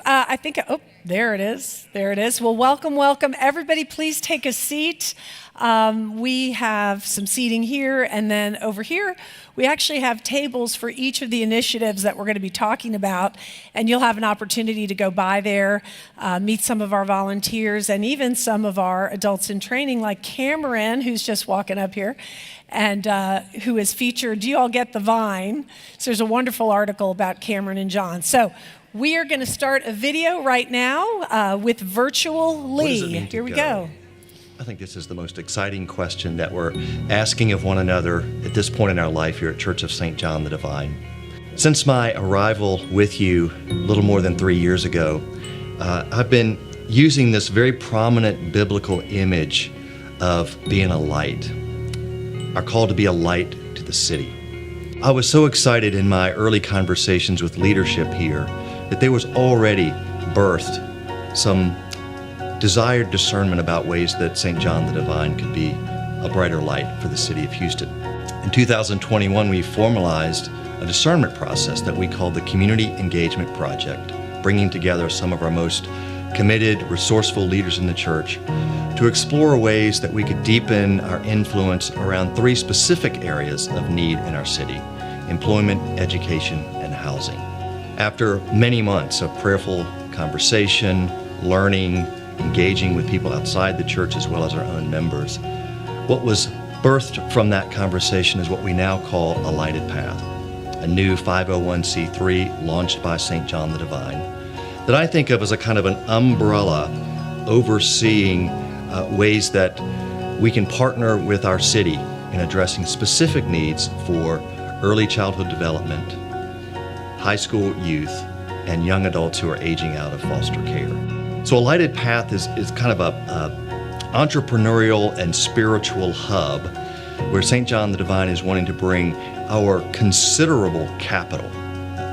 I think, there it is. There it is. Well, welcome. Everybody, please take a seat. We have some seating here, and then over here, we actually have tables for each of the initiatives that we're going to be talking about, and you'll have an opportunity to go by there, meet some of our volunteers, and even some of our adults in training, like Cameron, who's just walking up here, and who is featured. Do you all get the Vine? So there's a wonderful article about Cameron and John. So we are going to start a video right now with Virtual Lee. Here we go. I think this is the most exciting question that we're asking of one another at this point in our life here at Church of St. John the Divine. Since my arrival with you a little more than 3 years ago, I've been using this very prominent biblical image of being a light, our call to be a light to the city. I was so excited in my early conversations with leadership here that there was already birthed some desired discernment about ways that St. John the Divine could be a brighter light for the city of Houston. In 2021, we formalized a discernment process that we called the Community Engagement Project, bringing together some of our most committed, resourceful leaders in the church to explore ways that we could deepen our influence around 3 specific areas of need in our city: employment, education, and housing. After many months of prayerful conversation, learning, engaging with people outside the church as well as our own members, what was birthed from that conversation is what we now call a Lighted Path, a new 501c3 launched by St. John the Divine that I think of as a kind of an umbrella overseeing ways that we can partner with our city in addressing specific needs for early childhood development, high school youth, and young adults who are aging out of foster care. So a Lighted Path is kind of a entrepreneurial and spiritual hub where St. John the Divine is wanting to bring our considerable capital,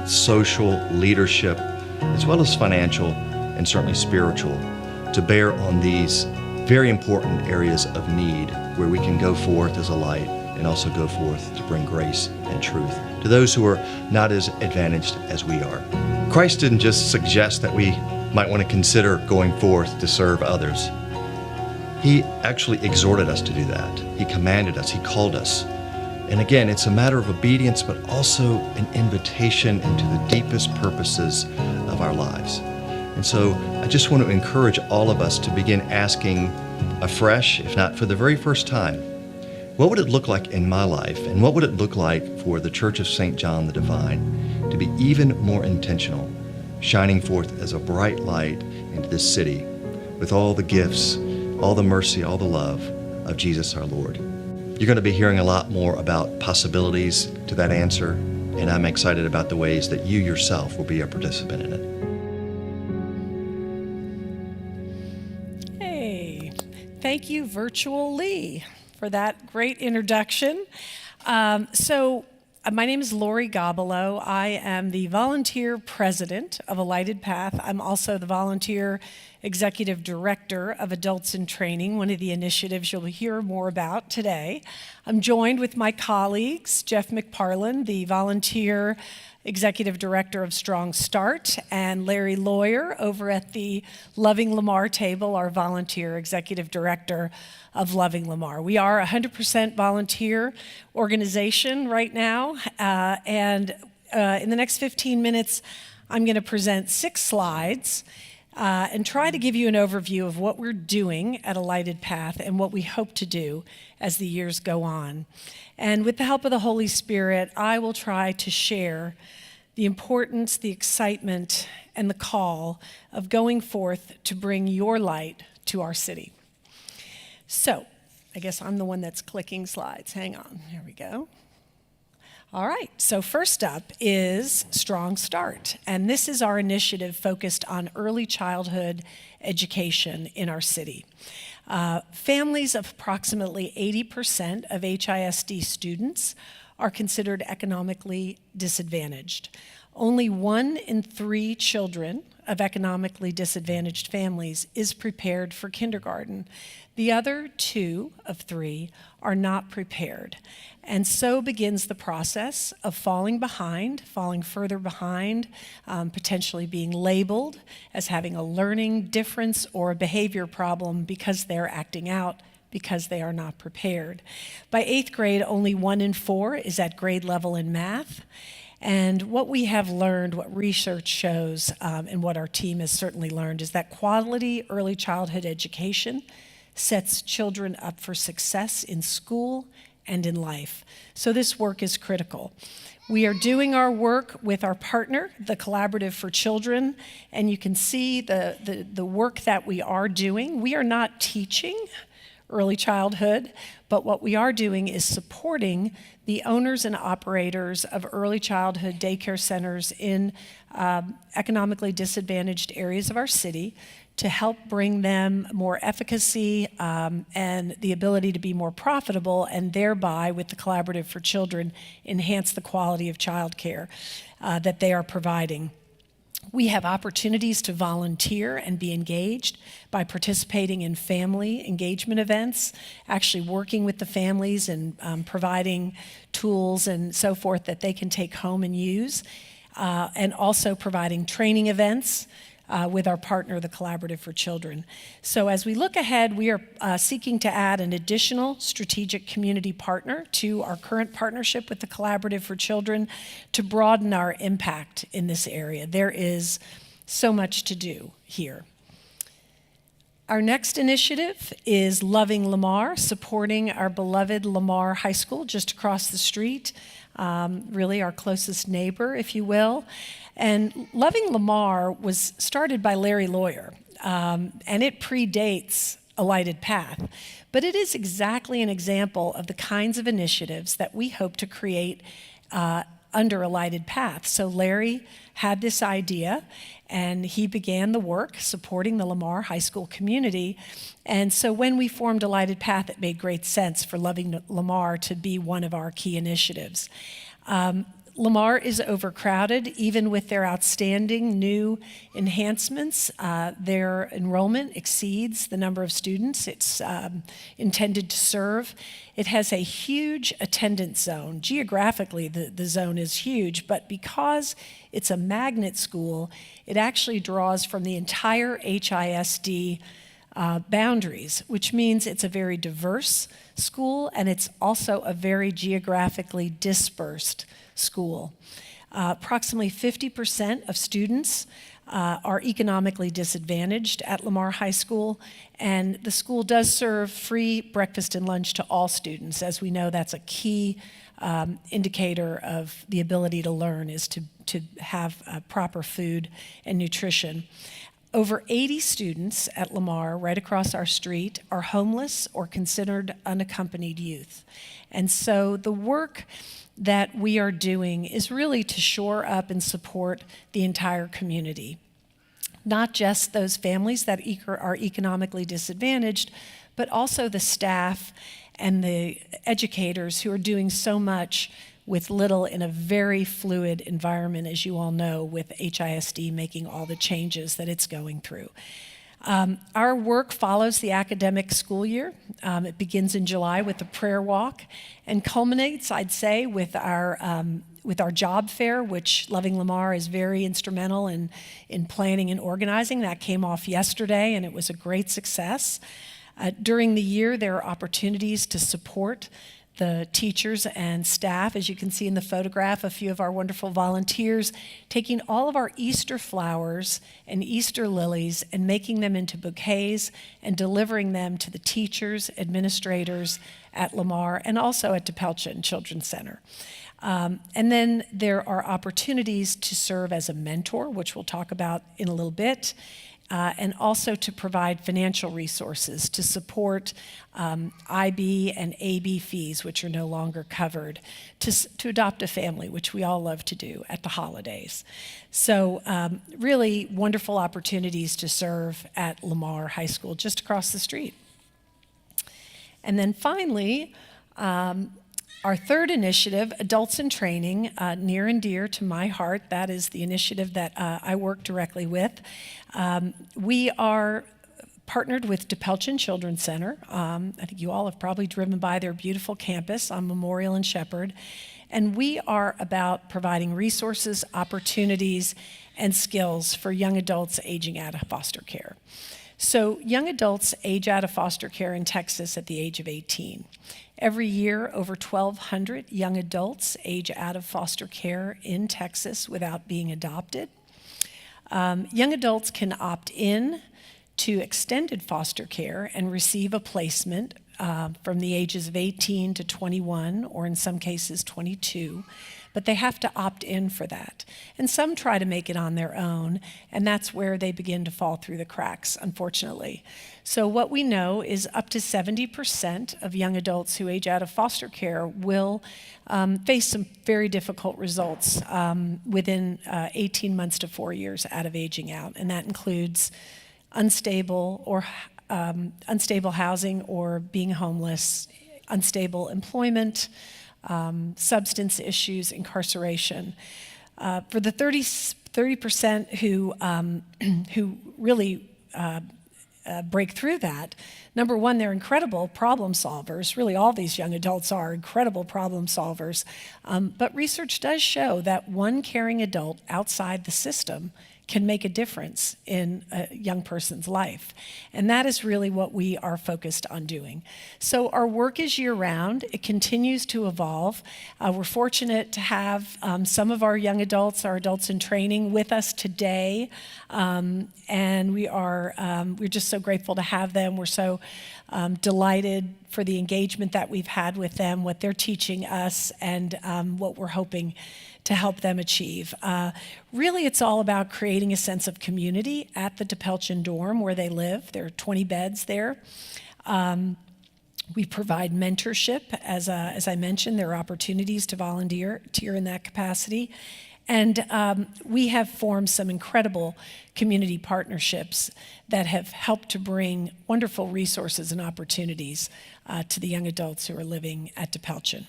social, leadership, as well as financial and certainly spiritual, to bear on these very important areas of need where we can go forth as a light and also go forth to bring grace and truth to those who are not as advantaged as we are. Christ didn't just suggest that we might want to consider going forth to serve others. He actually exhorted us to do that. He commanded us, he called us. And again, it's a matter of obedience, but also an invitation into the deepest purposes of our lives. And so I just want to encourage all of us to begin asking afresh, if not for the very first time, what would it look like in my life, and what would it look like for the Church of St. John the Divine to be even more intentional, shining forth as a bright light into this city with all the gifts, all the mercy, all the love of Jesus our Lord. You're going to be hearing a lot more about possibilities to that answer, and I'm excited about the ways that you yourself will be a participant in it. Hey, thank you, Virtual Lee, for that great introduction. My name is Lori Gobolo. I am the volunteer president of A Lighted Path. I'm also the volunteer executive director of Adults in Training, one of the initiatives you'll hear more about today. I'm joined with my colleagues, Jeff McParland, the volunteer executive director of Strong Start, and Larry Lawyer over at the Loving Lamar table, our volunteer executive director of Loving Lamar. We are a 100% volunteer organization right now, and in the next 15 minutes, I'm going to present 6 slides and try to give you an overview of what we're doing at A Lighted Path and what we hope to do as the years go on. And with the help of the Holy Spirit, I will try to share the importance, the excitement, and the call of going forth to bring your light to our city. So, I guess I'm the one that's clicking slides. Hang on, here we go. All right, so first up is Strong Start, and this is our initiative focused on early childhood education in our city. Families of approximately 80% of HISD students are considered economically disadvantaged. Only 1 in 3 children of economically disadvantaged families is prepared for kindergarten. The other 2 of 3 are not prepared. And so begins the process of falling further behind, potentially being labeled as having a learning difference or a behavior problem because they're acting out because they are not prepared. By 8th grade, only 1 in 4 is at grade level in math. And what we have learned, what research shows, and what our team has certainly learned, is that quality early childhood education sets children up for success in school and in life. So this work is critical. We are doing our work with our partner, the Collaborative for Children, and you can see the work that we are doing. We are not teaching early childhood, but what we are doing is supporting the owners and operators of early childhood daycare centers in economically disadvantaged areas of our city to help bring them more efficacy and the ability to be more profitable, and thereby, with the Collaborative for Children, enhance the quality of childcare that they are providing. We have opportunities to volunteer and be engaged by participating in family engagement events, actually working with the families and providing tools and so forth that they can take home and use, and also providing training events with our partner, the Collaborative for Children. So as we look ahead, we are seeking to add an additional strategic community partner to our current partnership with the Collaborative for Children to broaden our impact in this area. There is so much to do here. Our next initiative is Loving Lamar, supporting our beloved Lamar High School just across the street, really our closest neighbor, if you will. And Loving Lamar was started by Larry Lawyer, and it predates A Lighted Path. But it is exactly an example of the kinds of initiatives that we hope to create under A Lighted Path. So Larry had this idea, and he began the work supporting the Lamar High School community. And so when we formed A Lighted Path, it made great sense for Loving Lamar to be one of our key initiatives. Lamar is overcrowded, even with their outstanding new enhancements. Their enrollment exceeds the number of students it's intended to serve. It has a huge attendance zone. Geographically, the zone is huge, but because it's a magnet school, it actually draws from the entire HISD boundaries, which means it's a very diverse school, and it's also a very geographically dispersed school. Approximately 50% of students are economically disadvantaged at Lamar High School, and the school does serve free breakfast and lunch to all students. As we know, that's a key indicator of the ability to learn, is to have proper food and nutrition. Over 80 students at Lamar, right across our street, are homeless or considered unaccompanied youth. And so the work that we are doing is really to shore up and support the entire community. Not just those families that are economically disadvantaged, but also the staff and the educators who are doing so much with little in a very fluid environment, as you all know, with HISD making all the changes that it's going through. Our work follows the academic school year. It begins in July with the prayer walk and culminates, I'd say, with our job fair, which Loving Lamar is very instrumental in planning and organizing. That came off yesterday, and it was a great success. During the year, there are opportunities to support the teachers and staff. As you can see in the photograph, a few of our wonderful volunteers taking all of our Easter flowers and Easter lilies and making them into bouquets and delivering them to the teachers, administrators at Lamar and also at DePelchin Children's Center. And then there are opportunities to serve as a mentor, which we'll talk about in a little bit, and also to provide financial resources to support IB and AB fees, which are no longer covered, to adopt a family, which we all love to do at the holidays. So really wonderful opportunities to serve at Lamar High School, just across the street. And then finally, Our third initiative, Adults in Training, near and dear to my heart. That is the initiative that I work directly with. We are partnered with DePelchin Children's Center. I think you all have probably driven by their beautiful campus on Memorial and Shepherd. And we are about providing resources, opportunities, and skills for young adults aging out of foster care. So young adults age out of foster care in Texas at the age of 18. Every year, over 1,200 young adults age out of foster care in Texas without being adopted. Young adults can opt in to extended foster care and receive a placement from the ages of 18 to 21, or in some cases 22, but they have to opt in for that. And some try to make it on their own, and that's where they begin to fall through the cracks, unfortunately. So what we know is up to 70% of young adults who age out of foster care will face some very difficult results within 18 months to 4 years out of aging out, and that includes unstable housing or being homeless, unstable employment, substance issues, incarceration. For the 30% who really break through that, number one, they're incredible problem solvers. Really, all these young adults are incredible problem solvers. But research does show that one caring adult outside the system can make a difference in a young person's life. And that is really what we are focused on doing. So our work is year-round. It continues to evolve. We're fortunate to have some of our young adults, our adults in training, with us today. And we're just so grateful to have them. We're so delighted for the engagement that we've had with them, what they're teaching us, and what we're hoping to help them achieve. Really, it's all about creating a sense of community at the DePelchin dorm where they live. There are 20 beds there. We provide mentorship. As I mentioned, there are opportunities to volunteer in that capacity. And we have formed some incredible community partnerships that have helped to bring wonderful resources and opportunities to the young adults who are living at DePelchin.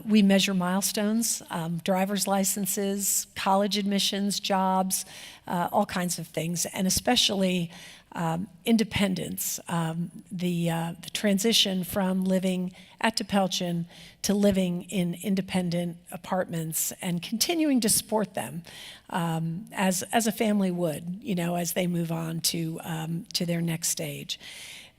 We measure milestones, driver's licenses, college admissions, jobs, all kinds of things, and especially independence, the transition from living at DePelchin to living in independent apartments and continuing to support them as a family would, as they move on to their next stage.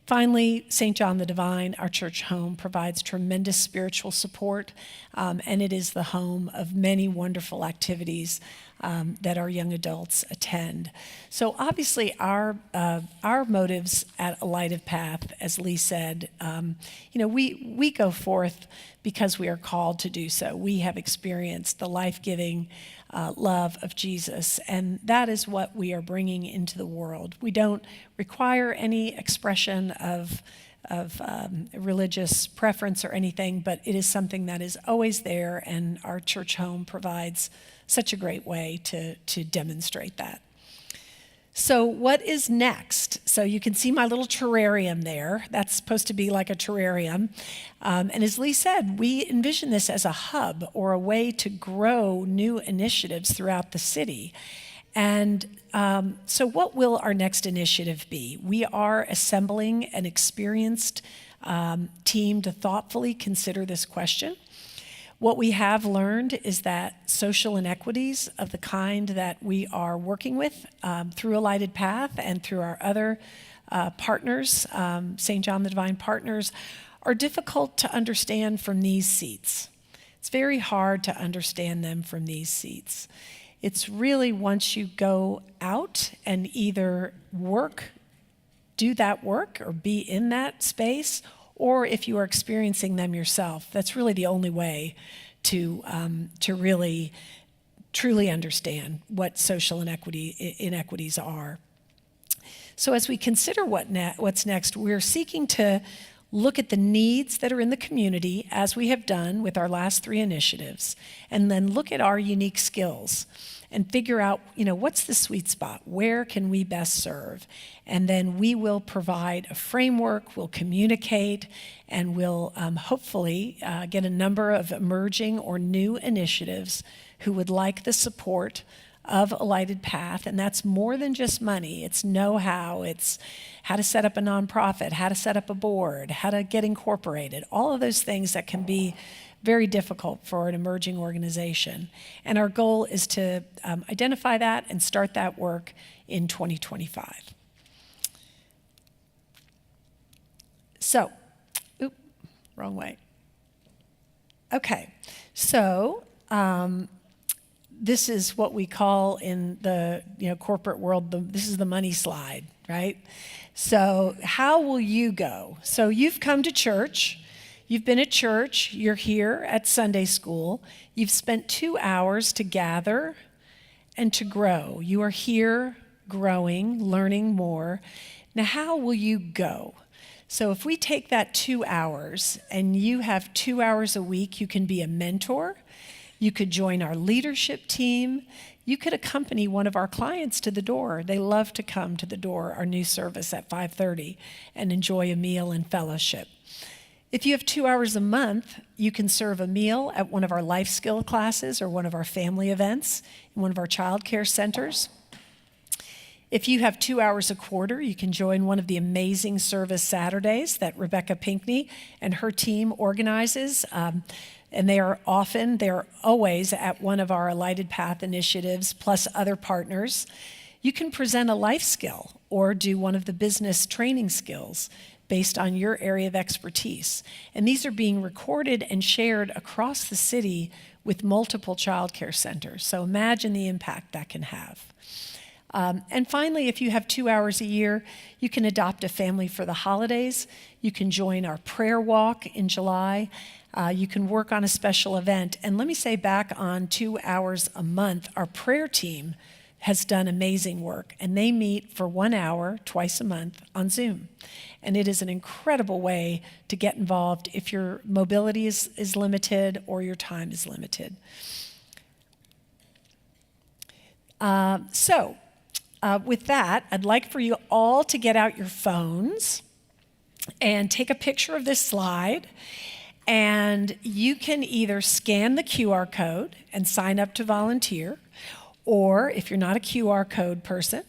Finally, St. John the Divine, our church home, provides tremendous spiritual support, and it is the home of many wonderful activities that our young adults attend. So obviously our motives at A Lighted Path, as Lee said, we go forth because we are called to do so. We have experienced the life-giving love of Jesus, and that is what we are bringing into the world. We don't require any expression of religious preference or anything, but it is something that is always there, and our church home provides such a great way to demonstrate that. So what is next? So you can see my little terrarium there. That's supposed to be like a terrarium. And as Lee said, we envision this as a hub or a way to grow new initiatives throughout the city. And so what will our next initiative be? We are assembling an experienced team to thoughtfully consider this question. What we have learned is that social inequities of the kind that we are working with through A Lighted Path and through our other partners, St. John the Divine partners, are difficult to understand from these seats. It's very hard to understand them from these seats. It's really once you go out and either do that work or be in that space, or if you are experiencing them yourself, that's really the only way to really truly understand what social inequities are. So as we consider what's next, we're seeking to look at the needs that are in the community, as we have done with our last 3 initiatives, and then look at our unique skills and figure out, what's the sweet spot? Where can we best serve? And then we will provide a framework, we'll communicate, and we'll hopefully get a number of emerging or new initiatives who would like the support of a Lighted Path. And that's more than just money. It's know-how, it's how to set up a nonprofit, how to set up a board, how to get incorporated, all of those things that can be very difficult for an emerging organization. And our goal is to identify that and start that work in 2025. So, wrong way. Okay, so this is what we call in the corporate world, this is the money slide, right? So how will you go? So you've come to church, you've been at church, you're here at Sunday school, you've spent 2 hours to gather and to grow. You are here growing, learning more. Now how will you go? So if we take that 2 hours and you have 2 hours a week, you can be a mentor. You could join our leadership team. You could accompany one of our clients to the door. They love to come to the door, our new service at 5:30, and enjoy a meal and fellowship. If you have 2 hours a month, you can serve a meal at one of our life skill classes or one of our family events in one of our child care centers. If you have 2 hours a quarter, you can join one of the amazing service Saturdays that Rebecca Pinkney and her team organizes. And they're always at one of our Lighted Path initiatives, plus other partners. You can present a life skill or do one of the business training skills based on your area of expertise. And these are being recorded and shared across the city with multiple child care centers. So imagine the impact that can have. And finally, if you have 2 hours a year, you can adopt a family for the holidays. You can join our prayer walk in July. You can work on a special event. And let me say, back on 2 hours a month, our prayer team has done amazing work. And they meet for 1 hour twice a month on Zoom. And it is an incredible way to get involved if your mobility is limited or your time is limited. With that, I'd like for you all to get out your phones and take a picture of this slide. And you can either scan the QR code and sign up to volunteer, or if you're not a QR code person,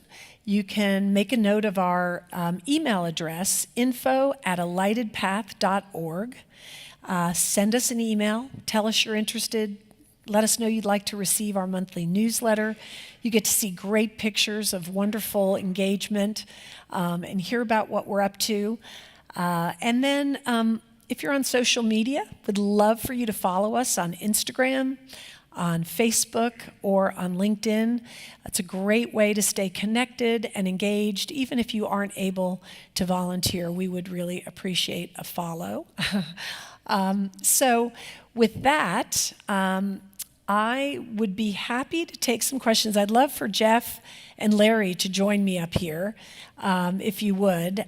you can make a note of our email address, info@alightedpath.org. Send us an email, tell us you're interested, let us know you'd like to receive our monthly newsletter. You get to see great pictures of wonderful engagement and hear about what we're up to. And then if you're on social media, we'd love for you to follow us on Instagram, on Facebook, or on LinkedIn. It's a great way to stay connected and engaged. Even if you aren't able to volunteer, we would really appreciate a follow. So with that, I would be happy to take some questions. I'd love for Jeff and Larry to join me up here, if you would.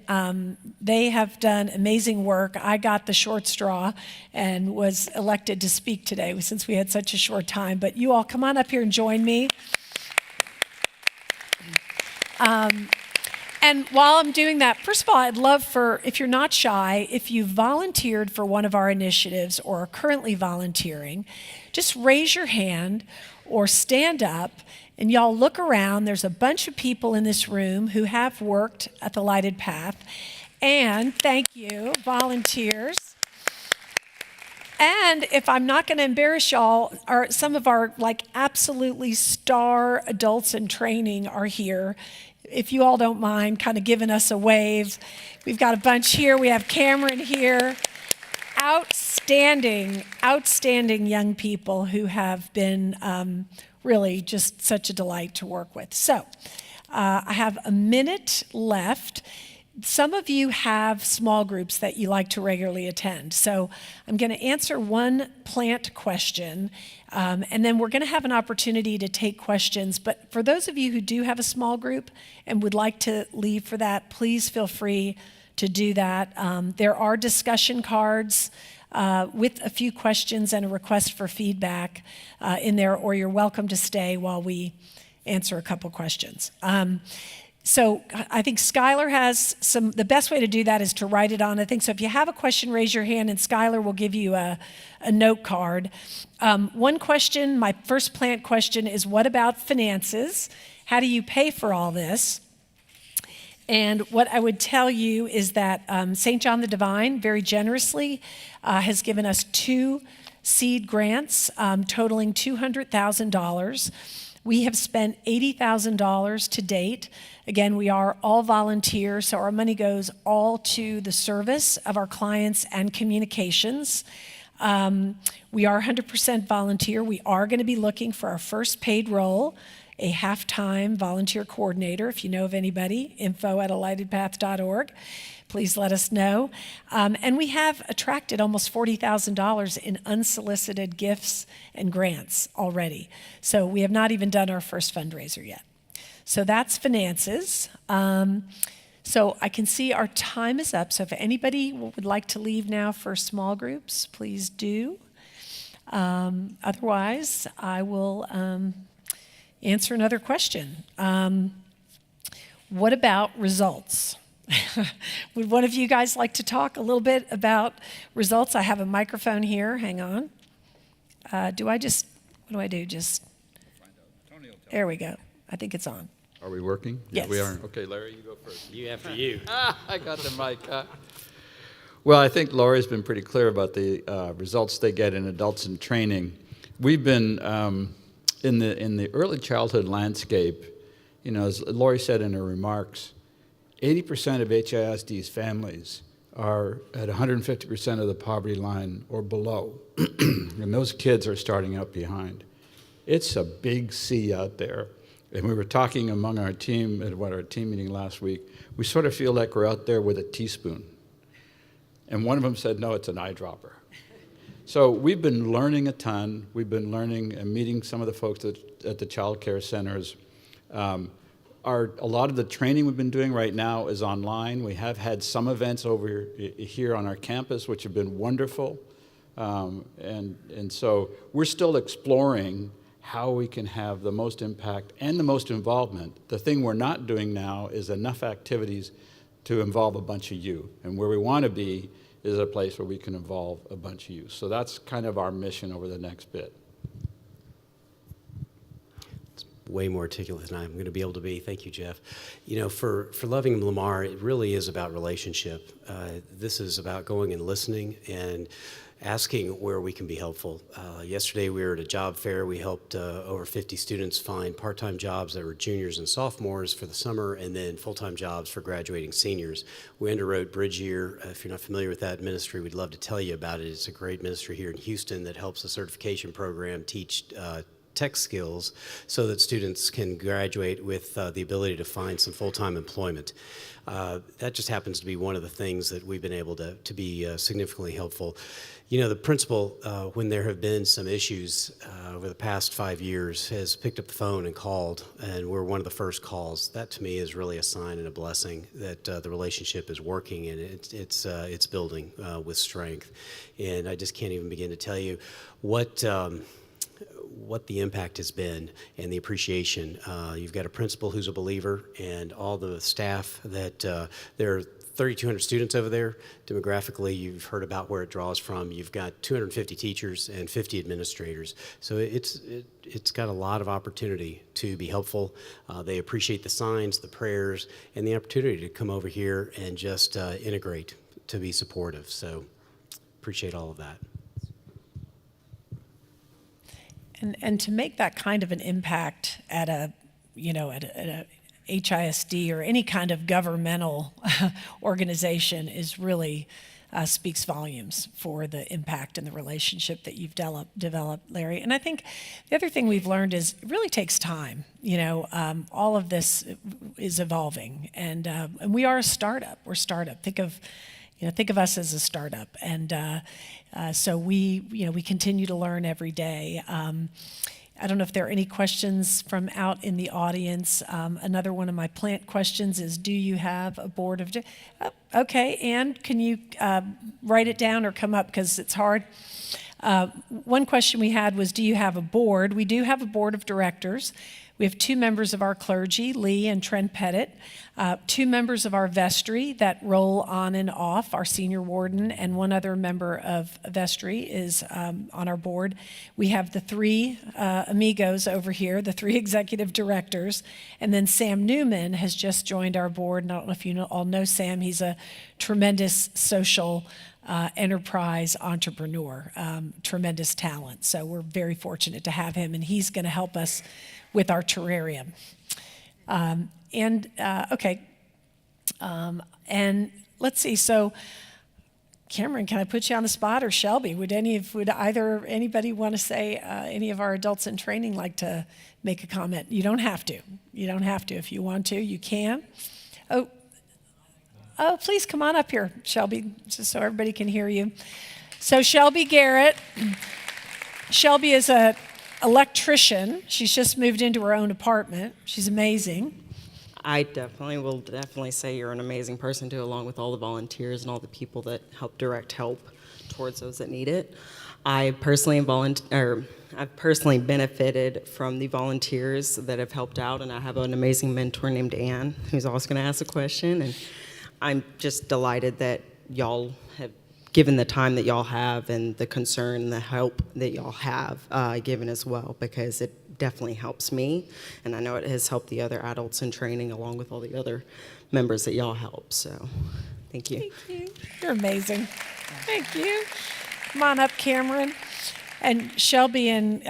They have done amazing work. I got the short straw and was elected to speak today since we had such a short time. But you all come on up here and join me. And while I'm doing that, first of all, I'd love for, if you're not shy, if you volunteered for one of our initiatives or are currently volunteering, just raise your hand or stand up and y'all look around. There's a bunch of people in this room who have worked at the Lighted Path. And thank you, volunteers. And if I'm not going to embarrass y'all, some of our absolutely star adults in training are here. If you all don't mind kind of giving us a wave. We've got a bunch here. We have Cameron here. Outstanding young people who have been really just such a delight to work with. So I have a minute left. Some of you have small groups that you like to regularly attend. So I'm going to answer one plant question, and then we're going to have an opportunity to take questions. But for those of you who do have a small group and would like to leave for that, please feel free to do that. There are discussion cards with a few questions and a request for feedback in there, or you're welcome to stay while we answer a couple questions. So I think Skylar has the best way to do that is to write it on a thing. So if you have a question, raise your hand and Skylar will give you a note card. One question, my first plant question is, what about finances? How do you pay for all this? And what I would tell you is that St. John the Divine very generously has given us 2 seed grants totaling $200,000. We have spent $80,000 to date. Again, we are all volunteer, so our money goes all to the service of our clients and communications. We are 100% volunteer. We are going to be looking for our first paid role, a half-time volunteer coordinator. If you know of anybody, info@alightedpath.org. Please let us know. And we have attracted almost $40,000 in unsolicited gifts and grants already. So we have not even done our first fundraiser yet. So that's finances. So I can see our time is up. So if anybody would like to leave now for small groups, please do. Otherwise, I will answer another question. What about results? Would one of you guys like to talk a little bit about results? I have a microphone here. Hang on. What do I do? There we go. I think it's on. Are we working? Yes. We are. Okay, Larry, you go first. You after you. I got the mic. Well, I think Lori's been pretty clear about the results they get in adults in training. We've been in the early childhood landscape, as Lori said in her remarks, 80% of HISD's families are at 150% of the poverty line or below, and those kids are starting out behind. It's a big sea out there, and we were talking among our team at our team meeting last week. We sort of feel like we're out there with a teaspoon, and one of them said, no, it's an eyedropper. So we've been learning a ton. We've been learning and meeting some of the folks at the child care centers. A lot of the training we've been doing right now is online. We have had some events over here on our campus, which have been wonderful. And so we're still exploring how we can have the most impact and the most involvement. The thing we're not doing now is enough activities to involve a bunch of you. And where we want to be is a place where we can involve a bunch of you. So that's kind of our mission over the next bit. Way more articulate than I'm going to be able to be. Thank you, Jeff. For Loving Lamar, it really is about relationship. This is about going and listening and asking where we can be helpful. Yesterday we were at a job fair. We helped over 50 students find part-time jobs that were juniors and sophomores for the summer, and then full-time jobs for graduating seniors. We underwrote Bridge Year. If you're not familiar with that ministry, we'd love to tell you about it. It's a great ministry here in Houston that helps the certification program teach tech skills so that students can graduate with the ability to find some full-time employment. That just happens to be one of the things that we've been able to be significantly helpful. The principal, when there have been some issues over the past 5 years, has picked up the phone and called, and we're one of the first calls. That to me is really a sign and a blessing that the relationship is working and it's building with strength. And I just can't even begin to tell you what the impact has been and the appreciation. You've got a principal who's a believer, and all the staff that there are 3,200 students over there. Demographically, you've heard about where it draws from. You've got 250 teachers and 50 administrators. So it's got a lot of opportunity to be helpful. They appreciate the signs, the prayers, and the opportunity to come over here and just integrate, to be supportive. So appreciate all of that. And to make that kind of an impact at a HISD or any kind of governmental organization is really speaks volumes for the impact and the relationship that you've developed, Larry. And I think the other thing we've learned is it really takes time. All of this is evolving, and we are a startup. We're a startup. Think of us as a startup, and so we continue to learn every day. I don't know if there are any questions from out in the audience. Another one of my plant questions is, do you have a board of, okay, Ann, can you write it down or come up because it's hard? One question we had was, do you have a board? We do have a board of directors. We have 2 members of our clergy, Lee and Trent Pettit, 2 members of our vestry that roll on and off, our senior warden, and 1 other member of vestry is on our board. We have the 3 amigos over here, the 3 executive directors, and then Sam Newman has just joined our board. And I don't know if you all know Sam. He's a tremendous social enterprise entrepreneur, tremendous talent. So we're very fortunate to have him, and he's going to help us with our terrarium. And let's see. So, Cameron, can I put you on the spot, or Shelby? Would anybody want to say, any of our adults in training like to make a comment? You don't have to. You don't have to. If you want to, you can. Oh, please come on up here, Shelby, just so everybody can hear you. So Shelby Garrett. Shelby is an electrician. She's just moved into her own apartment. She's amazing. I will say you're an amazing person too, along with all the volunteers and all the people that help direct help towards those that need it. I've personally benefited from the volunteers that have helped out, and I have an amazing mentor named Ann, who's also going to ask a question. And I'm just delighted that y'all have given the time that y'all have and the concern and the help that y'all have given as well, because it definitely helps me, and I know it has helped the other adults in training along with all the other members that y'all help. So thank you. Thank you. You're amazing. Thank you. Come on up, Cameron. And Shelby and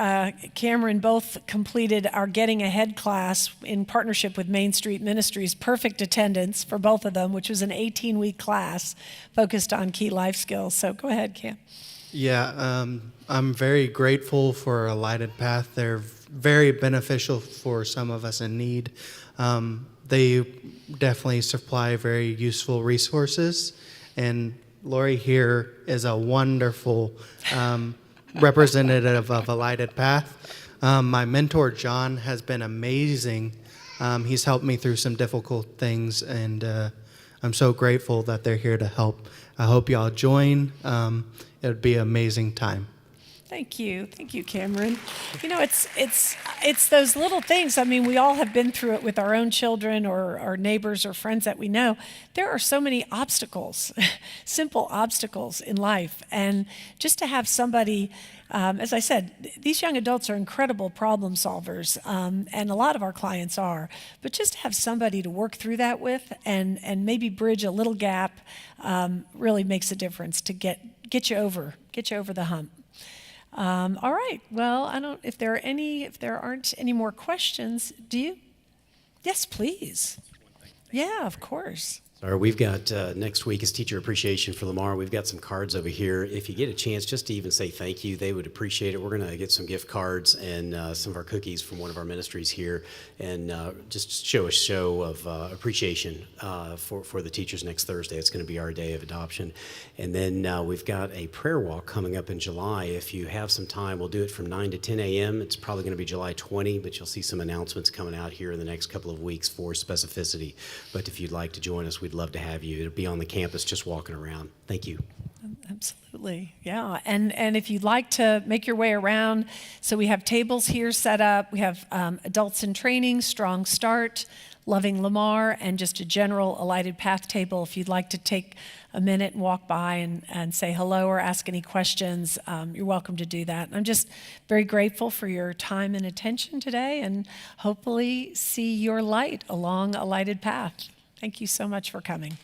Cameron both completed our Getting Ahead class in partnership with Main Street Ministries. Perfect attendance for both of them, which was an 18-week class focused on key life skills. So go ahead, Cam. Yeah, I'm very grateful for A Lighted Path. They're very beneficial for some of us in need. They definitely supply very useful resources, and Lori here is a wonderful representative of A Lighted Path. My mentor, John, has been amazing. He's helped me through some difficult things, and I'm so grateful that they're here to help. I hope y'all join. It would be an amazing time. Thank you, Cameron. You know, it's those little things. I mean, we all have been through it with our own children or our neighbors or friends that we know. There are so many obstacles, simple obstacles in life, and just to have somebody, as I said, these young adults are incredible problem solvers, and a lot of our clients are. But just to have somebody to work through that with, and maybe bridge a little gap, really makes a difference to get you over the hump. All right. Well, if there aren't any more questions, do you? Yes, please. Yeah, of course. All right, we've got next week is Teacher Appreciation for Lamar. We've got some cards over here. If you get a chance just to even say thank you, they would appreciate it. We're going to get some gift cards and some of our cookies from one of our ministries here, and just show a show of appreciation for the teachers next Thursday. It's going to be our day of adoption. And then we've got a prayer walk coming up in July. If you have some time, we'll do it from 9 to 10 a.m. It's probably going to be July 20, but you'll see some announcements coming out here in the next couple of weeks for specificity. But if you'd like to join us, we'd love to have you. It'll be on the campus just walking around. Thank you. Absolutely. Yeah. And if you'd like to make your way around, so we have tables here set up. We have adults in training, Strong Start, Loving Lamar, and just a general A Lighted Path table. If you'd like to take a minute and walk by and say hello or ask any questions, you're welcome to do that. I'm just very grateful for your time and attention today, and hopefully see your light along A Lighted Path. Thank you so much for coming.